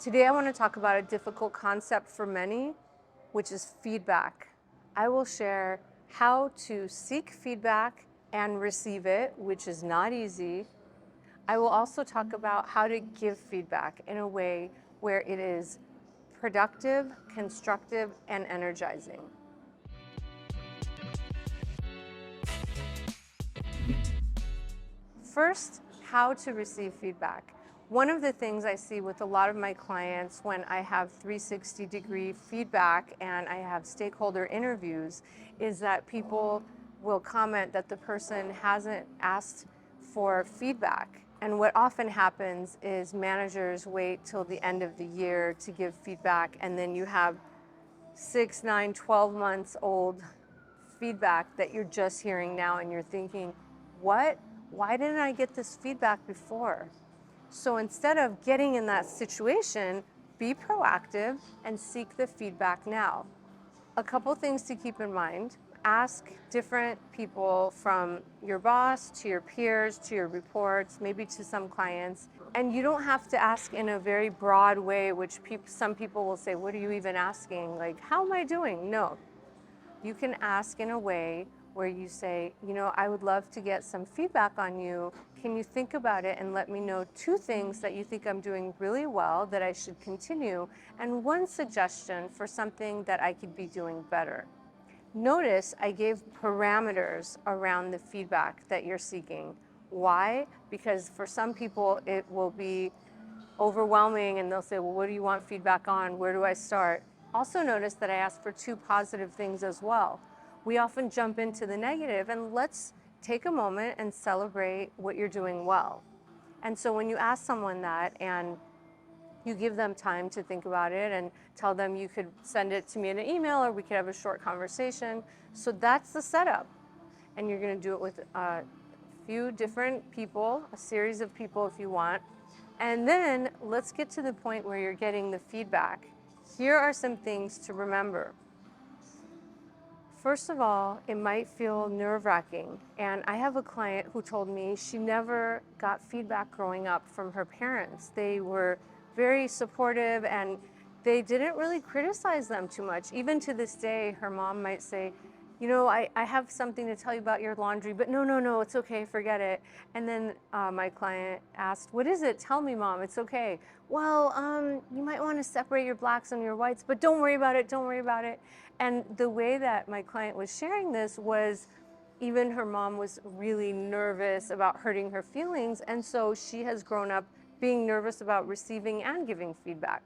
Today I want to talk about a difficult concept for many, which is feedback. I will share how to seek feedback and receive it, which is not easy. I will also talk about how to give feedback in a way where it is productive, constructive, and energizing. First, how to receive feedback. One of the things I see with a lot of my clients when I have 360-degree feedback and I have stakeholder interviews is that people will comment that the person hasn't asked for feedback. And what often happens is managers wait till the end of the year to give feedback, and then you have 6, 9, 12 months old feedback that you're just hearing now, and you're thinking, what? Why didn't I get this feedback before? So instead of getting in that situation, be proactive and seek the feedback now. A couple things to keep in mind. Ask different people, from your boss to your peers to your reports, maybe to some clients. And you don't have to ask in a very broad way, which some people will say, what are you even asking? Like, how am I doing? No. You can ask in a way where you say, I would love to get some feedback on you. Can you think about it and let me know 2 things that you think I'm doing really well that I should continue, and 1 suggestion for something that I could be doing better. Notice I gave parameters around the feedback that you're seeking. Why? Because for some people it will be overwhelming and they'll say, well, what do you want feedback on? Where do I start? Also notice that I asked for 2 positive things as well. We often jump into the negative, and let's take a moment and celebrate what you're doing well. And so when you ask someone that and you give them time to think about it and tell them you could send it to me in an email or we could have a short conversation. So that's the setup. And you're going to do it with a few different people, a series of people if you want. And then let's get to the point where you're getting the feedback. Here are some things to remember. First of all, it might feel nerve-wracking. And I have a client who told me she never got feedback growing up from her parents. They were very supportive and they didn't really criticize them too much. Even to this day, her mom might say, I have something to tell you about your laundry, but no, it's okay, forget it. And then my client asked, what is it? Tell me, Mom, it's okay. Well, you might want to separate your blacks and your whites, but don't worry about it, don't worry about it. And the way that my client was sharing this was, even her mom was really nervous about hurting her feelings, and so she has grown up being nervous about receiving and giving feedback.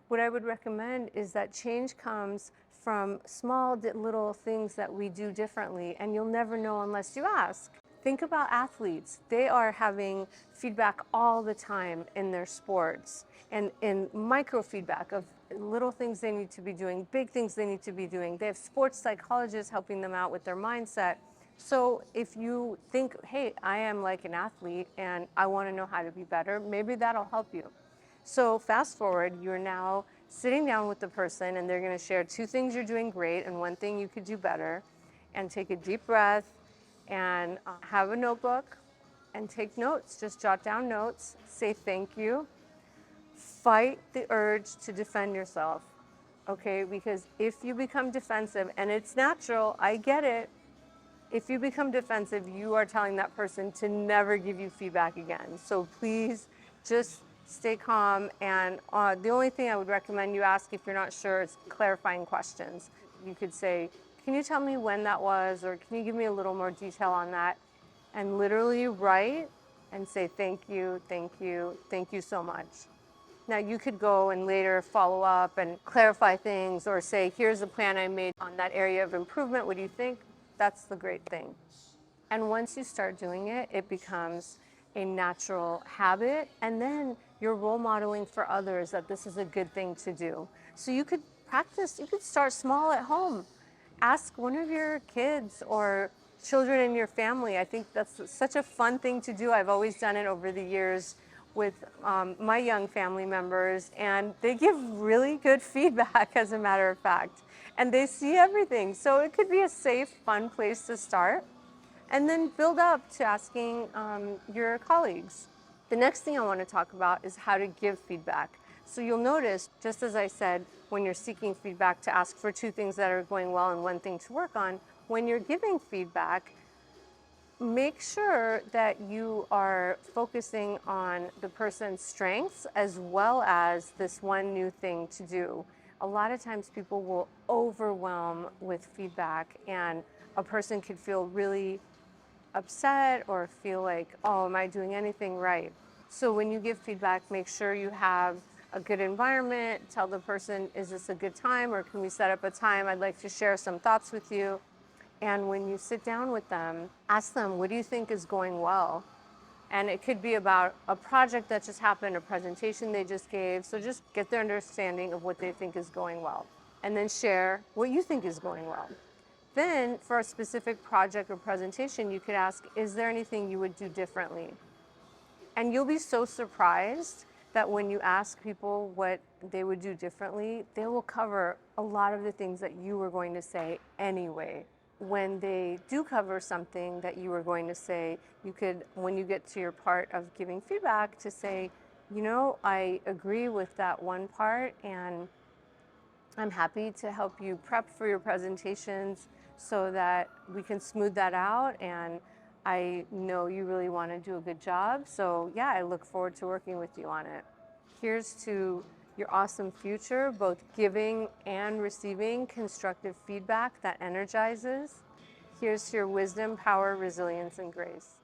What I would recommend is that change comes from small little things that we do differently, and you'll never know unless you ask. Think about athletes. They are having feedback all the time in their sports, and in micro feedback of little things they need to be doing, big things they need to be doing. They have sports psychologists helping them out with their mindset. So if you think, hey, I am like an athlete and I want to know how to be better, maybe that'll help you. So fast forward, you're now sitting down with the person and they're going to share 2 things you're doing great and 1 thing you could do better, and take a deep breath and have a notebook and take notes. Just jot down notes, say thank you. Fight the urge to defend yourself, okay? Because if you become defensive, and it's natural, I get it, if you become defensive, you are telling that person to never give you feedback again. So please just stay calm, and the only thing I would recommend you ask if you're not sure is clarifying questions. You could say, can you tell me when that was, or can you give me a little more detail on that? And literally write and say thank you, thank you, thank you so much. Now you could go and later follow up and clarify things, or say, here's a plan I made on that area of improvement, what do you think? That's the great thing. And once you start doing it, it becomes a natural habit, and then you're role modeling for others that this is a good thing to do. So you could practice, you could start small at home. Ask one of your kids or children in your family. I think that's such a fun thing to do. I've always done it over the years with my young family members, and they give really good feedback, as a matter of fact, and they see everything. So it could be a safe, fun place to start, and then build up to asking your colleagues. The next thing I want to talk about is how to give feedback. So you'll notice, just as I said, when you're seeking feedback to ask for two things that are going well and one thing to work on, when you're giving feedback, make sure that you are focusing on the person's strengths as well as this one new thing to do. A lot of times people will overwhelm with feedback, and a person could feel really upset or feel like, oh, am I doing anything right? So when you give feedback, make sure you have a good environment. Tell the person, is this a good time, or can we set up a time? I'd like to share some thoughts with you. And when you sit down with them, ask them, what do you think is going well? And it could be about a project that just happened, a presentation they just gave. So just get their understanding of what they think is going well. And then share what you think is going well. Then for a specific project or presentation, you could ask, is there anything you would do differently? And you'll be so surprised that when you ask people what they would do differently, they will cover a lot of the things that you were going to say anyway. When they do cover something that you were going to say, you could, when you get to your part of giving feedback, to say, you know, I agree with that one part, and I'm happy to help you prep for your presentations so that we can smooth that out. And I know you really want to do a good job. So yeah, I look forward to working with you on it. Here's to your awesome future, both giving and receiving constructive feedback that energizes. Here's to your wisdom, power, resilience, and grace.